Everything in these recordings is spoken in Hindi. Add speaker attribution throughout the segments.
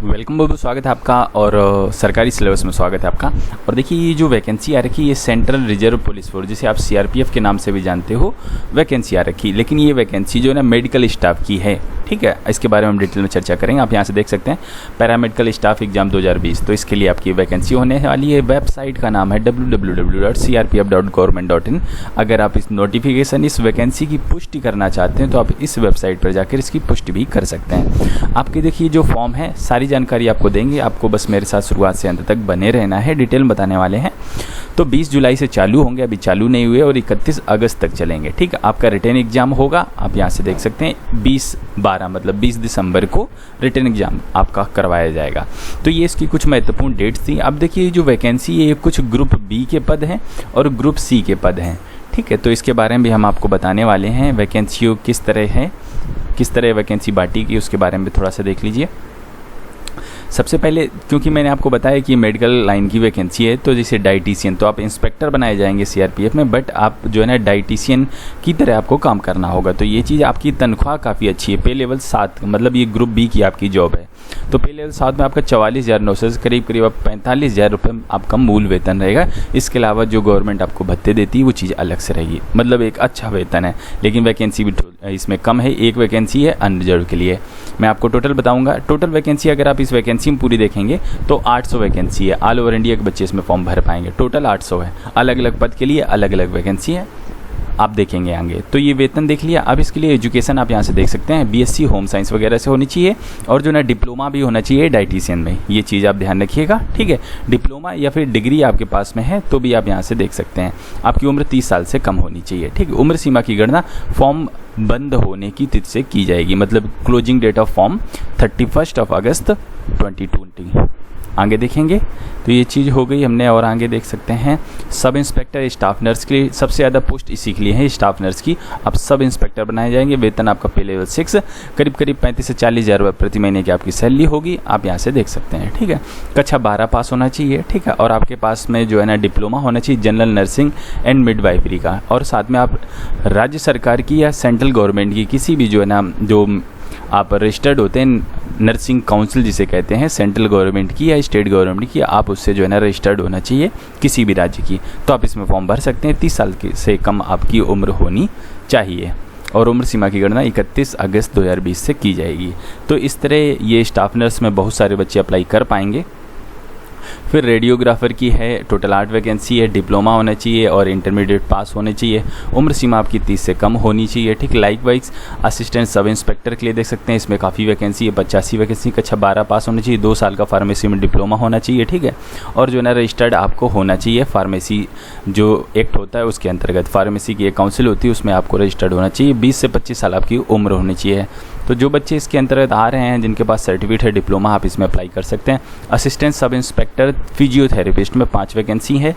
Speaker 1: वेलकम बहुत स्वागत है आपका और सरकारी सिलेबस में स्वागत है आपका। और देखिए ये जो वैकेंसी आ रखी है ये सेंट्रल रिजर्व पुलिस फोर्स जिसे आप सीआरपीएफ के नाम से भी जानते हो वैकेंसी आ रखी, लेकिन ये वैकेंसी जो है ना मेडिकल स्टाफ की है। ठीक है, इसके बारे में हम डिटेल में चर्चा करेंगे। आप यहाँ से देख सकते हैं पैरामेडिकल स्टाफ एग्जाम 2020, तो इसके लिए आपकी वैकेंसी होने वाली है। वेबसाइट का नाम है www.crpf.government.in। अगर आप इस नोटिफिकेशन इस वैकेंसी की पुष्टि करना चाहते हैं तो आप इस वेबसाइट पर जाकर इसकी पुष्टि भी कर सकते हैं। आपके देखिए जो फॉर्म है सारी जानकारी आपको देंगे, आपको बस मेरे साथ शुरुआत से अंत तक बने रहना है, डिटेल में बताने वाले हैं। तो 20 जुलाई से चालू होंगे, अभी चालू नहीं हुए, और 31 अगस्त तक चलेंगे। ठीक है, आपका रिटर्न एग्जाम होगा, आप यहाँ से देख सकते हैं 20/12 मतलब 20 दिसंबर को रिटर्न एग्जाम आपका करवाया जाएगा। तो ये इसकी कुछ महत्वपूर्ण डेट्स थी। अब देखिए जो वैकेंसी है कुछ ग्रुप बी के पद हैं और ग्रुप सी के पद हैं। ठीक है, तो इसके बारे में भी हम आपको बताने वाले हैं। वैकेंसी किस तरह है, किस तरह वैकेंसी बांटी की, उसके बारे में थोड़ा सा देख लीजिए। सबसे पहले क्योंकि मैंने आपको बताया कि मेडिकल लाइन की वैकेंसी है, तो जैसे डाइटिशियन तो आप इंस्पेक्टर बनाए जाएंगे सीआरपीएफ में, बट आप जो है ना डाइटिशियन की तरह आपको काम करना होगा। तो ये चीज़ आपकी तनख्वाह काफ़ी अच्छी है। पे लेवल 7 मतलब ये ग्रुप बी की आपकी जॉब है, तो पे लेवल 7 में आपका 44,900 से करीब अब 45,000 रुपये आपका मूल वेतन रहेगा। इसके अलावा जो गवर्नमेंट आपको भत्ते देती है वो चीज़ अलग से रहेगी, मतलब एक अच्छा वेतन है। लेकिन वैकेंसी भी इसमें कम है, एक वैकेंसी है अनरिजर्व के लिए। मैं आपको टोटल बताऊंगा। टोटल वैकेंसी अगर आप इस वैकेंसी में पूरी देखेंगे तो 800 वैकेंसी है। ऑल ओवर इंडिया के बच्चे इसमें फॉर्म भर पाएंगे। टोटल 800 है, अलग अलग पद के लिए अलग अलग वैकेंसी है, आप देखेंगे आगे। तो ये वेतन देख लिया। अब इसके लिए एजुकेशन आप यहाँ से देख सकते हैं बीएससी होम साइंस वगैरह से होनी चाहिए, और जो ना डिप्लोमा भी होना चाहिए डाइटिशियन में। ये चीज़ आप ध्यान रखिएगा। ठीक है, डिप्लोमा या फिर डिग्री आपके पास में है तो भी आप यहाँ से देख सकते हैं। आपकी उम्र 30 साल से कम होनी चाहिए। ठीक है, उम्र सीमा की गणना फॉर्म बंद होने की तिथि से की जाएगी, मतलब क्लोजिंग डेट ऑफ फॉर्म 31 अगस्त 2020। आगे देखेंगे तो ये चीज़ हो गई हमने। और आगे देख सकते हैं सब इंस्पेक्टर स्टाफ नर्स के लिए सबसे ज़्यादा पोस्ट इसी के लिए है, स्टाफ नर्स की। आप सब इंस्पेक्टर बनाए जाएंगे। वेतन आपका पे लेवल 6 करीब 35 से 40,000 रुपये प्रति महीने की आपकी सैलरी होगी, आप यहाँ से देख सकते हैं। ठीक है, कक्षा 12 पास होना चाहिए। ठीक है, और आपके पास में जो है ना डिप्लोमा होना चाहिए जनरल नर्सिंग एंड मिडवाइफरी का, और साथ में आप राज्य सरकार की या सेंट्रल गवर्नमेंट की किसी भी जो है ना जो आप रजिस्टर्ड होते हैं नर्सिंग काउंसिल जिसे कहते हैं, सेंट्रल गवर्नमेंट की या स्टेट गवर्नमेंट की, आप उससे जो है ना रजिस्टर्ड होना चाहिए किसी भी राज्य की, तो आप इसमें फॉर्म भर सकते हैं। 30 साल से कम आपकी उम्र होनी चाहिए, और उम्र सीमा की गणना 31 अगस्त 2020 से की जाएगी। तो इस तरह ये स्टाफ नर्स में बहुत सारे बच्चे अप्लाई कर पाएंगे। फिर रेडियोग्राफर की है, टोटल 8 वैकेंसी है। डिप्लोमा होना चाहिए और इंटरमीडिएट पास होने चाहिए। उम्र सीमा आपकी 30 से कम होनी चाहिए। ठीक, like wise assistant sub inspector के लिए देख सकते हैं, इसमें काफ़ी वैकेंसी है, 85 वैकेंसी। कक्षा 12 पास होना चाहिए, 2 साल का फार्मेसी में डिप्लोमा होना चाहिए। ठीक है, और जो है ना रजिस्टर्ड आपको होना चाहिए फार्मेसी जो एक्ट होता है उसके अंतर्गत, फार्मेसी की एक काउंसिल होती है उसमें आपको रजिस्टर्ड होना चाहिए। 20 से 25 साल आपकी उम्र होनी चाहिए। तो जो बच्चे इसके अंतर्गत आ रहे हैं जिनके पास सर्टिफिकेट है डिप्लोमा, आप इसमें अप्लाई कर सकते हैं। असिस्टेंट सब इंस्पेक्टर फिजियोथेरेपिस्ट में 5 वैकेंसी है।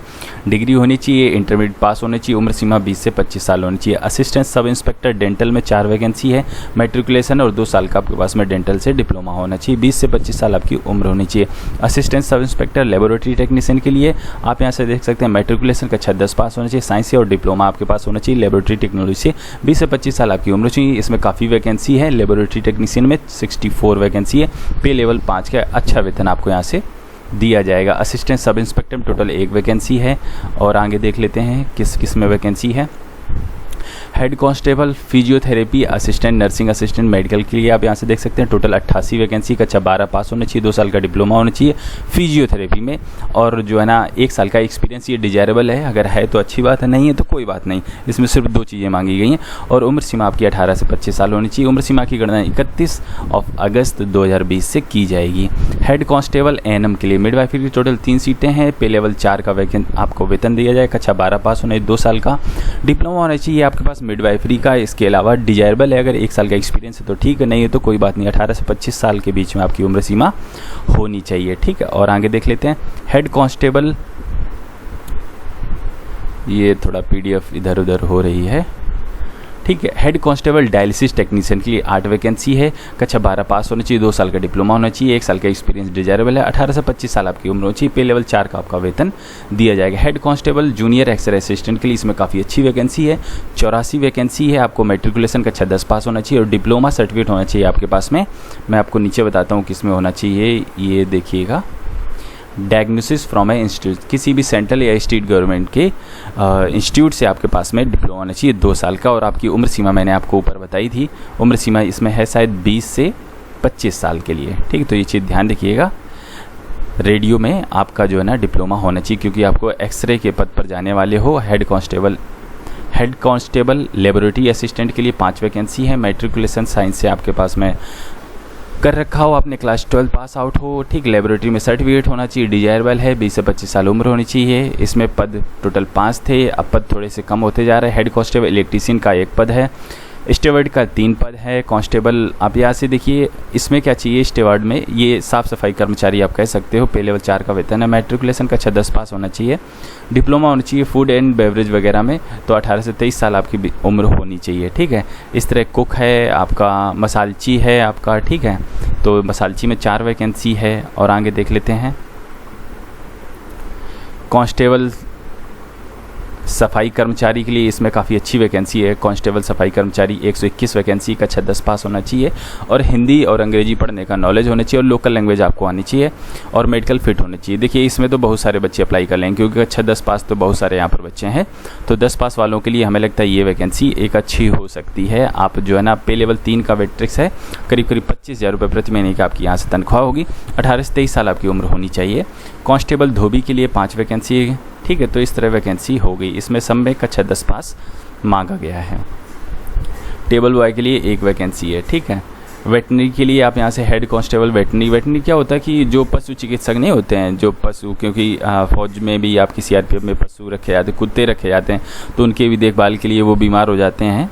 Speaker 1: डिग्री होनी चाहिए, इंटरमीडिएट पास होनी चाहिए, उम्र सीमा 20 से 25 साल होनी चाहिए। असिस्टेंट सब इंस्पेक्टर डेंटल में 4 वैकेंसी है। मैट्रिकुलेशन और 2 साल का आपके पास में डेंटल से डिप्लोमा होना चाहिए। 20 से 25 साल आपकी उम्र होनी चाहिए। Assistant sub inspector laboratory technician के लिए आप यहाँ से देख सकते हैं मैट्रिकुलेशन कक्षा 10 पास होना चाहिए, साइंस से, और डिप्लोमा आपके पास होना चाहिए लेबोरेटरी टेक्नोलॉजी से। 20 से 25 साल आपकी उम्र चाहिए। इसमें काफ़ी वैकेंसी है। लेबोरेटरी टेक्नीशियन में 64 वैकेंसी है। पे लेवल 5 का अच्छा वेतन आपको यहाँ से दिया जाएगा। असिस्टेंट सब इंस्पेक्टर में टोटल 1 वैकेंसी है। और आगे देख लेते हैं किस किस में वैकेंसी है। Head constable physiotherapy assistant nursing assistant medical के लिए आप यहाँ से देख सकते हैं टोटल 88 वैकेंसी। कक्षा 12 पास होना चाहिए, 2 साल का डिप्लोमा होना चाहिए फिजियोथेरेपी में, और जो है ना 1 साल का एक्सपीरियंस ये डिजायरेबल है। अगर है तो अच्छी बात है, नहीं है तो कोई बात नहीं। इसमें सिर्फ 2 चीज़ें मांगी गई हैं। और उम्र सीमा आपकी 18 से 25 साल होनी चाहिए। उम्र सीमा की गणना 31 अगस्त 2020 से की जाएगी। हेड कांस्टेबल एएनएम के लिए मिडवाइफरी की टोटल 3 सीटें हैं। पे लेवल 4 का आपको वेतन दिया जाए। कक्षा 12 पास होना, 2 साल का डिप्लोमा होना चाहिए आपके पास मिडवाइफरी का। इसके अलावा डिजायरेबल है, अगर 1 साल का एक्सपीरियंस है तो ठीक है, नहीं है तो कोई बात नहीं। 18 से 25 साल के बीच में आपकी उम्र सीमा होनी चाहिए। ठीक है, और आगे देख लेते हैं हेड कांस्टेबल। ये थोड़ा PDF इधर उधर हो रही है। ठीक है। हेड कांस्टेबल डायलिसिस टेक्नीशियन के लिए 8 वैकेंसी है। कक्षा 12 पास होना चाहिए, 2 साल का डिप्लोमा होना चाहिए, 1 साल का एक्सपीरियंस डिजायरेबल है, 18 से 25 साल आपकी उम्र होनी चाहिए, पे लेवल 4 का आपका वेतन दिया जाएगा। Head constable junior x-ray assistant के लिए इसमें काफ़ी अच्छी वैकेंसी है, 84 वैकेंसी है। आपको मैट्रिकुलेशन कक्षा 10 पास होना चाहिए और डिप्लोमा सर्टिफिकेट होना चाहिए आपके पास में। मैं आपको नीचे बताता हूँ किस में होना चाहिए, ये देखिएगा। डायग्नोसिस फ्रॉम ए इंस्टीट्यूट, किसी भी सेंट्रल या स्टेट गवर्नमेंट के इंस्टीट्यूट से आपके पास में डिप्लोमा होना चाहिए 2 साल का। और आपकी उम्र सीमा मैंने आपको ऊपर बताई थी, उम्र सीमा इसमें है शायद 20 से 25 साल के लिए, ठीक है। तो ये चीज़ ध्यान रखिएगा। रेडियो में आपका जो है ना डिप्लोमा होना चाहिए, क्योंकि आपको एक्सरे के पद पर जाने वाले हो। हेड कांस्टेबल लेबोरेटरी असिस्टेंट के लिए 5 वैकेंसी है। मैट्रिकुलेशन साइंस से आपके पास में कर रखा हो, आपने क्लास 12 पास आउट हो, ठीक। लेबोरेटरी में सर्टिफिकेट होना चाहिए, डिजायरेबल है, 20 से 25 साल उम्र होनी चाहिए। इसमें पद टोटल 5 थे, अब पद थोड़े से कम होते जा रहे हैं। हेड कांस्टेबल इलेक्ट्रीशियन का 1 पद है, स्टेवर्ड का 3 पद है। कांस्टेबल आप यहाँ से देखिए, इसमें क्या चाहिए स्टेवर्ड में, ये साफ़ सफाई कर्मचारी आप कह सकते हो, पे लेवल 4 का वेतन है। मैट्रिकुलेशन कक्षा 10 पास होना चाहिए, डिप्लोमा होना चाहिए फूड एंड बेवरेज वगैरह में, तो 18 से 23 साल आपकी उम्र होनी चाहिए, ठीक है। इस तरह कुक है आपका, मसालची है आपका, ठीक है। तो मसालची में 4 वैकेंसी है। और आगे देख लेते हैं कांस्टेबल सफाई कर्मचारी के लिए, इसमें काफ़ी अच्छी वैकेंसी है। कांस्टेबल सफाई कर्मचारी 121 वैकेंसी, कक्षा 10 पास होना चाहिए और हिंदी और अंग्रेजी पढ़ने का नॉलेज होना चाहिए और लोकल लैंग्वेज आपको आनी चाहिए और मेडिकल फिट होनी चाहिए। देखिए इसमें तो बहुत सारे बच्चे अप्लाई कर लेंगे, क्योंकि कक्षा 10 पास तो बहुत सारे यहाँ पर बच्चे हैं। तो 10 पास वालों के लिए हमें लगता है ये वैकेंसी एक अच्छी हो सकती है। आप जो है ना, पे लेवल 3 का मैट्रिक्स है, करीब 25,000 रुपये प्रति महीने की आपकी यहाँ से तनख्वाह होगी। 18 से 23 साल आपकी उम्र होनी चाहिए। कांस्टेबल धोबी के लिए 5 वैकेंसी है, ठीक है। तो इस तरह वैकेंसी हो गई। इसमें सब में कक्षा 10 पास मांगा गया है। टेबल बॉय के लिए 1 वैकेंसी है, ठीक है। वेटनरी के लिए आप यहाँ से हेड कांस्टेबल वेटनरी क्या होता है कि जो पशु चिकित्सक नहीं होते हैं, जो पशु, क्योंकि फौज में भी आपकी सीआरपीएफ में पशु रखे जाते हैं, कुत्ते रखे जाते हैं, तो उनके भी देखभाल के लिए वो बीमार हो जाते हैं,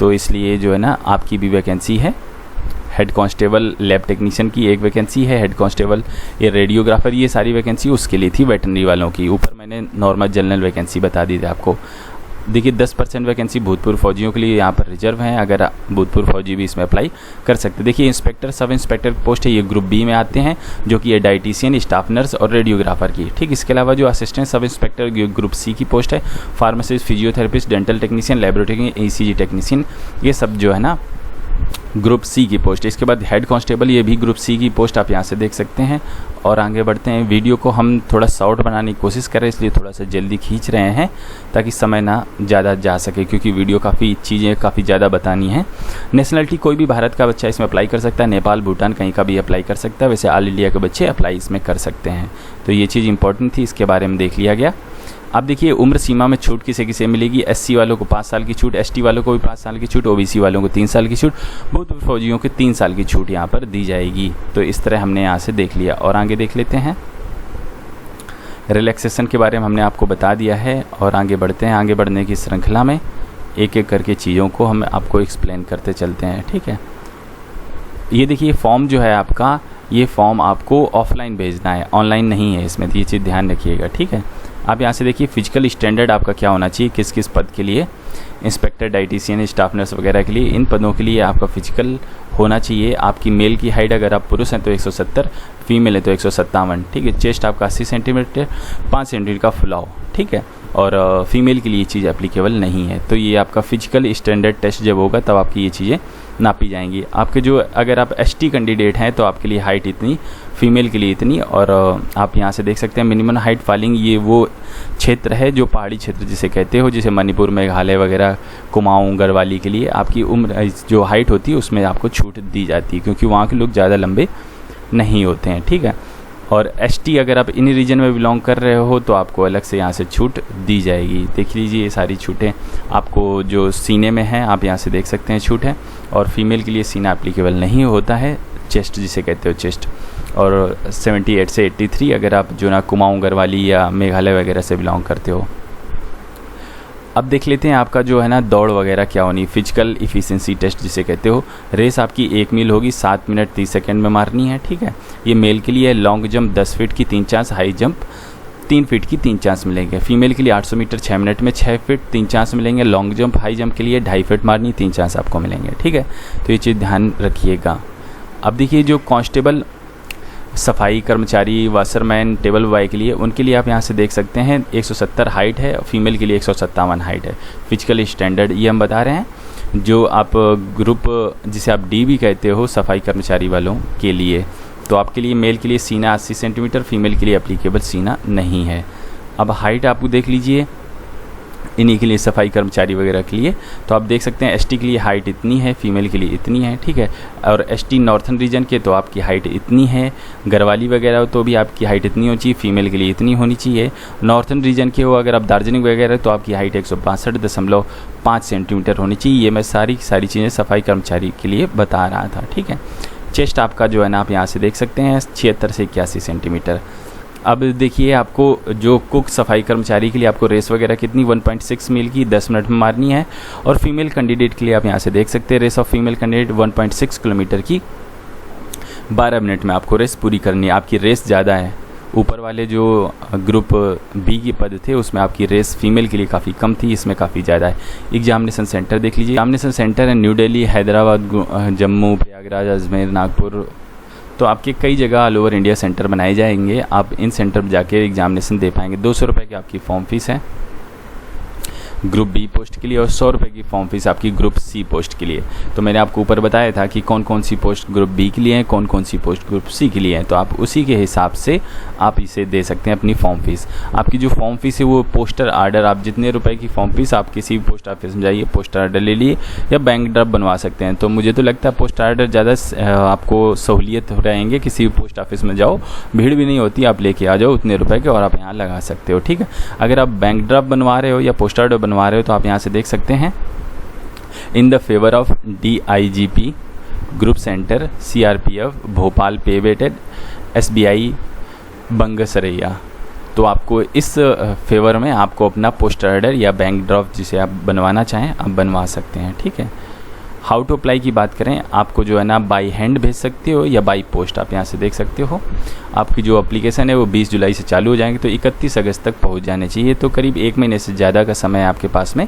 Speaker 1: तो इसलिए जो है ना आपकी भी वैकेंसी है। हेड कांस्टेबल लैब टेक्नीशियन की 1 वैकेंसी है। हेड कांस्टेबल ये रेडियोग्राफर, ये सारी वैकेंसी उसके लिए थी वेटनरी वालों की। ऊपर मैंने नॉर्मल जनरल वैकेंसी बता दी थी आपको। देखिए 10% वैकेंसी भूतपूर्व फौजियों के लिए यहाँ पर रिजर्व हैं, अगर भूतपूर्व फौजी भी इसमें अप्लाई कर सकते। देखिए इंस्पेक्टर सब इंस्पेक्टर पोस्ट है, ये ग्रुप बी में आते हैं, जो कि ये डाइटिशियन, स्टाफ नर्स और रेडियोग्राफर की, ठीक। इसके अलावा जो assistant sub inspector group C की पोस्ट है, pharmacist, physiotherapist, dental technician, laboratory ECG technician, ये सब जो है ना ग्रुप सी की पोस्ट है। इसके बाद हेड कांस्टेबल, ये भी ग्रुप सी की पोस्ट आप यहाँ से देख सकते हैं। और आगे बढ़ते हैं। वीडियो को हम थोड़ा शॉर्ट बनाने की कोशिश करें, इसलिए थोड़ा सा जल्दी खींच रहे हैं ताकि समय ना ज़्यादा जा सके, क्योंकि वीडियो काफ़ी चीज़ें काफ़ी ज़्यादा बतानी है। नेशनलिटी कोई भी भारत का बच्चा इसमें अप्लाई कर सकता है, नेपाल, भूटान कहीं का भी अप्लाई कर सकता है। वैसे ऑल इंडिया के बच्चे अप्लाई इसमें कर सकते हैं, तो ये चीज़ इंपॉर्टेंट थी, इसके बारे में देख लिया गया। अब देखिए उम्र सीमा में छूट किसे किसे मिलेगी। SC वालों को 5 साल की छूट, ST वालों को भी 5 साल की छूट, OBC वालों को 3 साल की छूट, भूतपूर्व फौजियों को 3 साल की छूट यहाँ पर दी जाएगी। तो इस तरह हमने यहाँ से देख लिया। और आगे देख लेते हैं। रिलैक्सेशन के बारे में हमने आपको बता दिया है और आगे बढ़ते हैं। आगे बढ़ने की श्रृंखला में एक एक करके चीज़ों को हम आपको एक्सप्लेन करते चलते हैं, ठीक है। ये देखिए फॉर्म जो है आपका, ये फॉर्म आपको ऑफलाइन भेजना है, ऑनलाइन नहीं है इसमें, तो ये चीज़ ध्यान रखिएगा, ठीक है। आप यहाँ से देखिए फिजिकल स्टैंडर्ड आपका क्या होना चाहिए, किस किस पद के लिए, इंस्पेक्टर, डाइटिशियन, स्टाफ नर्स वगैरह के लिए, इन पदों के लिए आपका फिजिकल होना चाहिए। आपकी मेल की हाइट अगर आप पुरुष हैं तो 170, फीमेल है तो 157, ठीक है। चेस्ट आपका 80 सेंटीमीटर, 5 सेंटीमीटर का फुलाव, ठीक है। और फीमेल के लिए ये चीज़ एप्लीकेबल नहीं है। तो ये आपका फिजिकल स्टैंडर्ड टेस्ट जब होगा तब आपकी ये चीज़ें नापी जाएंगी। आपके जो अगर आप ST कैंडिडेट हैं तो आपके लिए हाइट इतनी, फीमेल के लिए इतनी। और आप यहाँ से देख सकते हैं मिनिमम हाइट फालिंग, ये वो क्षेत्र है जो पहाड़ी क्षेत्र जिसे कहते हो, जैसे मणिपुर, मेघालय वगैरह, कुमाऊं, गढ़वाली के लिए आपकी उम्र जो हाइट होती है उसमें आपको छूट दी जाती है, क्योंकि वहाँ के लोग ज़्यादा लंबे नहीं होते हैं, ठीक है। और ST अगर आप इन रीजन में बिलोंग कर रहे हो तो आपको अलग से यहाँ से छूट दी जाएगी। देख लीजिए ये सारी छूटें आपको जो सीने में हैं, आप यहाँ से देख सकते हैं छूट है। और फीमेल के लिए सीना एप्लीकेबल नहीं होता है, चेस्ट जिसे कहते हो चेस्ट। और 78 से 83 अगर आप जो ना कुमाऊं, गढ़वाली या मेघालय वगैरह से बिलोंग करते हो। अब देख लेते हैं आपका जो है ना दौड़ वगैरह क्या होनी, फिजिकल इफ़िशिएंसी टेस्ट जिसे कहते हो। रेस आपकी 1 मील होगी, 7 मिनट 30 सेकंड में मारनी है, ठीक है। ये मेल के लिए लॉन्ग जंप 10 फीट की 3 चांस, हाई जंप 3 फीट की 3 चांस मिलेंगे। फीमेल के लिए 800 मीटर 6 मिनट में 6 फीट 3 चांस मिलेंगे। लॉन्ग जंप हाई जंप के लिए 2.5 फीट मारनी 3 चांस आपको मिलेंगे, ठीक है। तो ये चीज़ ध्यान रखिएगा। अब देखिए जो कांस्टेबल, सफाई कर्मचारी, वाशरमैन, टेबल बॉय के लिए, उनके लिए आप यहाँ से देख सकते हैं 170 हाइट है, फीमेल के लिए 157 हाइट है। फिजिकल स्टैंडर्ड ये हम बता रहे हैं। जो आप ग्रुप जिसे आप डी भी कहते हो सफाई कर्मचारी वालों के लिए, तो आपके लिए मेल के लिए सीना 80 सेंटीमीटर, फीमेल के लिए एप्लीकेबल सीना नहीं है। अब हाइट आप देख लीजिए इन्हीं के लिए, सफाई कर्मचारी वगैरह के लिए, तो आप देख सकते हैं एसटी के लिए हाइट इतनी है, फीमेल के लिए इतनी है, ठीक है। और एसटी नॉर्थन रीजन के तो आपकी हाइट इतनी है। गढ़वाली वगैरह तो भी आपकी हाइट इतनी होनी चाहिए, फीमेल के लिए इतनी होनी चाहिए। नॉर्थन रीजन के हो अगर आप दार्जिलिंग वगैरह तो आपकी हाइट 162.5 सेंटीमीटर होनी चाहिए। ये मैं सारी चीज़ें सफाई कर्मचारी के लिए बता रहा था, ठीक है। चेस्ट आपका जो है ना आप यहाँ से देख सकते हैं 76 से 81 सेंटीमीटर। अब देखिए आपको जो कुक सफाई कर्मचारी के लिए आपको रेस वगैरह कितनी 1.6 मील की 10 मिनट में मारनी है। और फीमेल कैंडिडेट के लिए आप यहाँ से देख सकते हैं race of female candidate 1.6 kilometre की 12 मिनट में आपको रेस पूरी करनी है। आपकी रेस ज़्यादा है। ऊपर वाले जो ग्रुप बी के पद थे उसमें आपकी रेस फीमेल के लिए काफ़ी कम थी, इसमें काफ़ी ज़्यादा है। एग्जामिनेशन सेंटर देख लीजिए। एग्जामिनेशन सेंटर है न्यू दिल्ली, हैदराबाद, जम्मू, प्रयागराज, अजमेर, नागपुर। तो आपके कई जगह ऑल ओवर इंडिया सेंटर बनाए जाएंगे। आप इन सेंटर पर जाके एग्जामिनेशन दे पाएंगे। 200 रुपये की आपकी फॉर्म फीस है ग्रुप बी पोस्ट के लिए, और 100 रुपये की फॉर्म फीस आपकी ग्रुप सी पोस्ट के लिए। तो मैंने आपको ऊपर बताया था कि कौन कौन सी पोस्ट ग्रुप बी के लिए हैं, कौन कौन सी पोस्ट ग्रुप सी के लिए हैं। तो आप उसी के हिसाब से आप इसे दे सकते हैं अपनी फॉर्म फीस। आपकी जो फॉर्म फीस है वो पोस्टर आर्डर, आप जितने रुपए की फॉर्म फीस आप किसी भी पोस्ट ऑफिस में जाइए, पोस्टर आर्डर ले लिए या बैंक ड्राफ्ट बनवा सकते हैं। तो मुझे तो लगता है पोस्ट आर्डर ज़्यादा आपको सहूलियत हो रहेंगे। किसी भी पोस्ट ऑफिस में जाओ, भीड़ भी नहीं होती, आप लेके आ जाओ उतने रुपए के और आप यहाँ लगा सकते हो, ठीक है। अगर आप बैंक ड्राफ्ट बनवा रहे हो या पोस्ट आर्डर बनवा रहे हो तो आप यहाँ से देख सकते हैं in the favour of DIGP group centre CRPF Bhopal पे वेटेड SBI बंगसरैया। तो आपको इस फेवर में आपको अपना पोस्ट ऑर्डर या बैंक ड्राफ्ट जिसे आप बनवाना चाहें आप बनवा सकते हैं, ठीक है। हाउ टू अप्लाई की बात करें, आपको जो है ना बाई हैंड भेज सकते हो या बाई पोस्ट। आप यहाँ से देख सकते हो आपकी जो एप्लीकेशन है वो 20 जुलाई से चालू हो जाएंगे, तो 31 अगस्त तक पहुँच जाने चाहिए। तो करीब 1 महीने से ज़्यादा का समय आपके पास में,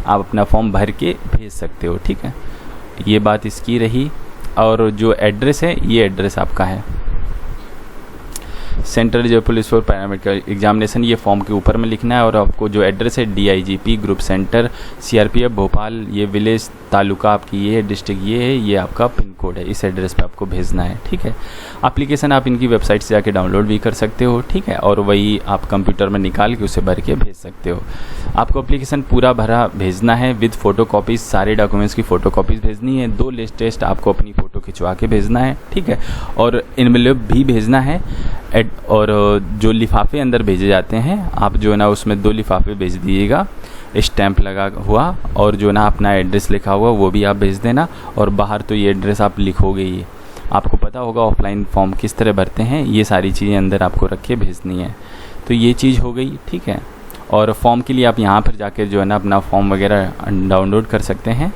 Speaker 1: आप अपना फॉर्म भर के भेज सकते हो, ठीक है। ये बात इसकी रही। और जो एड्रेस है ये एड्रेस आपका है central reserve police force paramedical examination, ये फॉर्म के ऊपर में लिखना है। और आपको जो एड्रेस है DIGP group centre CRPF Bhopal, ये विलेज तालुका आपकी ये है, डिस्ट्रिक्ट ये है, ये आपका पिन कोड है, इस एड्रेस पे आपको भेजना है, ठीक है। एप्लीकेशन आप इनकी वेबसाइट से जाके डाउनलोड भी कर सकते हो, ठीक है। और वही आप कंप्यूटर में निकाल के उसे भर के भेज सकते हो। आपको एप्लीकेशन पूरा भरा भेजना है विद फ़ोटो कॉपीज़, सारे डॉक्यूमेंट्स की फ़ोटो कॉपीज़ भेजनी है। 2 लिस्ट टेस्ट आपको अपनी फ़ोटो खिंचवा के भेजना है, ठीक है। और इनवेलप भी भेजना है। और जो लिफाफे अंदर भेजे जाते हैं आप जो है ना उसमें 2 लिफाफे भेज दीजिएगा, स्टैंप लगा हुआ, और जो ना अपना एड्रेस लिखा हुआ वो भी आप भेज देना। और बाहर तो ये एड्रेस आप लिखोगे ही, आपको पता होगा ऑफलाइन फॉर्म किस तरह भरते हैं, ये सारी चीज़ें अंदर आपको रख के भेजनी है। तो ये चीज़ हो गई, ठीक है। और फॉर्म के लिए आप यहाँ पर जाकर जो है ना अपना फॉर्म वगैरह डाउनलोड कर सकते हैं।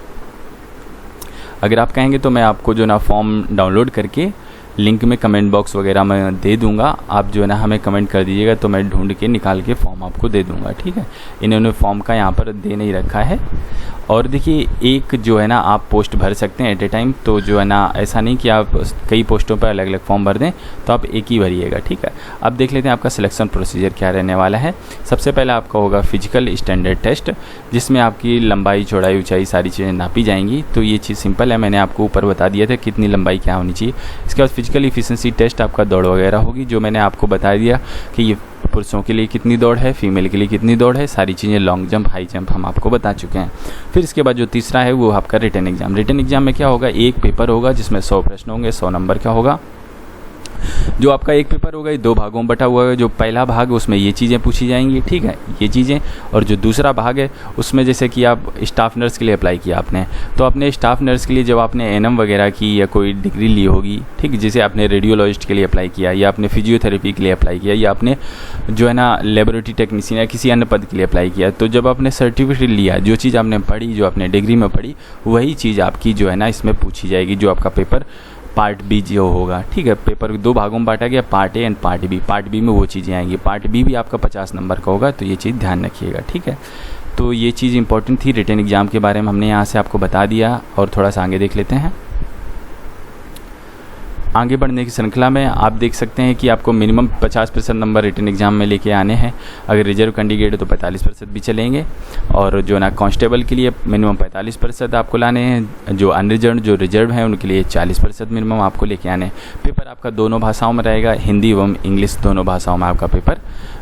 Speaker 1: अगर आप कहेंगे तो मैं आपको जो ना फॉर्म डाउनलोड करके लिंक में कमेंट बॉक्स वगैरह में दे दूंगा। आप जो है ना हमें कमेंट कर दीजिएगा तो मैं ढूंढ के निकाल के फॉर्म आपको दे दूंगा, ठीक है। इन्होंने फॉर्म का यहाँ पर दे नहीं रखा है। और देखिए एक जो है ना आप पोस्ट भर सकते हैं एट ए टाइम, तो जो है ना ऐसा नहीं कि आप कई पोस्टों पर अलग अलग फॉर्म भर दें, तो आप एक ही भरिएगा, ठीक है। अब देख लेते हैं आपका सिलेक्शन प्रोसीजर क्या रहने वाला है। सबसे पहले आपका होगा फिजिकल स्टैंडर्ड टेस्ट, जिसमें आपकी लंबाई चौड़ाई ऊंचाई सारी चीज़ें नापी जाएंगी। तो ये चीज़ सिंपल है, मैंने आपको ऊपर बता दिया था कितनी लंबाई क्या होनी चाहिए। इसके बाद फिजिकल इफिशिएंसी टेस्ट आपका दौड़ वगैरह होगी, जो मैंने आपको बता दिया कि ये पुरुषों के लिए कितनी दौड़ है, फीमेल के लिए कितनी दौड़ है, सारी चीज़ें लॉन्ग जंप हाई जंप हम आपको बता चुके हैं। फिर इसके बाद जो तीसरा है वो आपका रिटन एग्जाम। रिटन एग्जाम में क्या होगा, एक पेपर होगा जिसमें 100 प्रश्न होंगे, 100 नंबर का होगा। जो आपका एक पेपर होगा ये 2 भागों में बटा हुआ है। जो पहला भाग है उसमें ये चीज़ें पूछी जाएंगी, ठीक है, ये चीज़ें। और जो दूसरा भाग है उसमें जैसे कि आप स्टाफ नर्स के लिए अप्लाई किया आपने, तो अपने स्टाफ नर्स के लिए जब आपने एनएम वगैरह की या कोई डिग्री ली होगी, ठीक, जैसे आपने रेडियोलॉजिस्ट के लिए अप्लाई किया या आपने फिजियोथेरेपी के लिए अप्लाई किया या आपने जो है ना लेबोरेटरी टेक्नीशियन या किसी अन्य पद के लिए अप्लाई किया, तो जब आपने सर्टिफिकेट लिया, जो चीज़ आपने पढ़ी, जो आपने डिग्री में पढ़ी, वही चीज़ आपकी जो है ना इसमें पूछी जाएगी। जो आपका पेपर पार्ट बी जो होगा, ठीक है। पेपर 2 भागों में बांटा गया, part a and part b. Part b में वो चीज़ें आएंगी, पार्ट बी भी आपका 50 नंबर का होगा, तो ये चीज़ ध्यान रखिएगा, ठीक है। तो ये चीज़ इंपॉर्टेंट थी, रिटन एग्ज़ाम के बारे में हमने यहाँ से आपको बता दिया। और थोड़ा सा आगे देख लेते हैं। आगे बढ़ने की श्रृंखला में आप देख सकते हैं कि आपको मिनिमम 50% नंबर रिटन एग्जाम में लेके आने हैं। अगर रिजर्व कैंडिडेट है तो 45% भी चलेंगे, और जो ना कांस्टेबल के लिए मिनिमम 45% आपको लाने हैं। जो अनरिजर्व जो रिजर्व हैं उनके लिए 40% मिनिमम आपको लेके आने हैं। पेपर आपका दोनों भाषाओं में रहेगा, हिंदी एवं इंग्लिश दोनों भाषाओं में आपका पेपर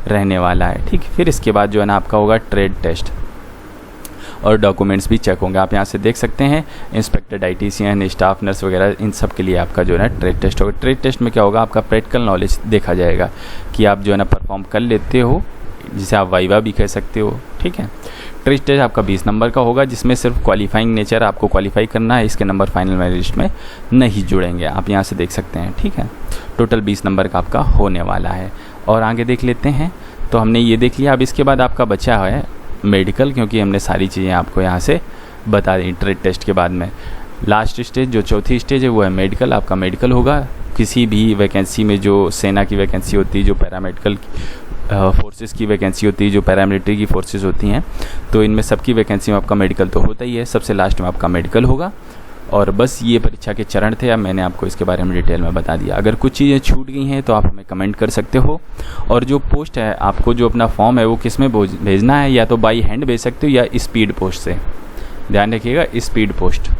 Speaker 1: रहने वाला है, ठीक। फिर इसके बाद जो है ना आपका होगा ट्रेड टेस्ट, और डॉक्यूमेंट्स भी चेक होंगे। आप यहाँ से देख सकते हैं इंस्पेक्टर डाइटिशियन, स्टाफ नर्स वगैरह, इन सब के लिए आपका जो है ना ट्रेड टेस्ट होगा। ट्रेड टेस्ट में क्या होगा, आपका प्रैक्टिकल नॉलेज देखा जाएगा कि आप जो है ना परफॉर्म कर लेते हो, जिसे आप वाइवा भी कह सकते हो, ठीक है। ट्रेड टेस्ट आपका 20 नंबर का होगा, जिसमें सिर्फ क्वालिफाइंग नेचर आपको क्वालिफाई करना है, इसके नंबर फाइनल मेरिट लिस्ट में नहीं जुड़ेंगे। आप यहाँ से देख सकते हैं, ठीक है। टोटल 20 नंबर का आपका होने वाला है। और आगे देख लेते हैं। तो हमने ये देख लिया। अब इसके बाद आपका बचा है मेडिकल, क्योंकि हमने सारी चीज़ें आपको यहाँ से बता दी। ट्रेड टेस्ट के बाद में लास्ट स्टेज, जो चौथी स्टेज है, वो है मेडिकल। आपका मेडिकल होगा किसी भी वैकेंसी में, जो सेना की वैकेंसी होती है, जो पैरामेडिकल फोर्सेस की वैकेंसी होती है, जो पैरामिलिट्री की फोर्सेस होती हैं, तो इनमें सबकी वैकेंसी में आपका मेडिकल तो होता ही है। सबसे लास्ट में आपका मेडिकल होगा। और बस ये परीक्षा के चरण थे। अब मैंने आपको इसके बारे में डिटेल में बता दिया। अगर कुछ चीज़ें छूट गई हैं तो आप हमें कमेंट कर सकते हो। और जो पोस्ट है, आपको जो अपना फॉर्म है वो किस में भेजना है, या तो बाई हैंड भेज सकते हो या स्पीड पोस्ट से। ध्यान रखिएगा, स्पीड पोस्ट।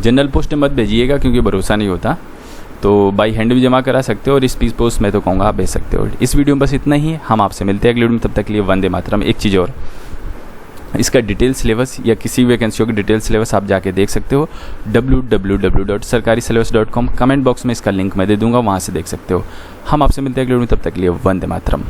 Speaker 1: जनरल पोस्ट में मत भेजिएगा क्योंकि भरोसा नहीं होता। तो बाई हैंड भी जमा करा सकते हो, और स्पीड पोस्ट में तो कहूँगा आप भेज सकते हो। इस वीडियो में बस इतना ही। हम आपसे मिलते हैं अगले वीडियो में, तब तक के लिए वंदे मातरम। एक चीज़ और, इसका डिटेल सिलेबस या किसी वैकेंसियों का डिटेल सिलेबस आप जाके देख सकते हो www.sarkarisyllabus.com। कमेंट बॉक्स में इसका लिंक मैं दे दूंगा, वहाँ से देख सकते हो। हम आपसे मिलते हैं अगले वीडियो में, तब तक के लिए वंदे मातरम।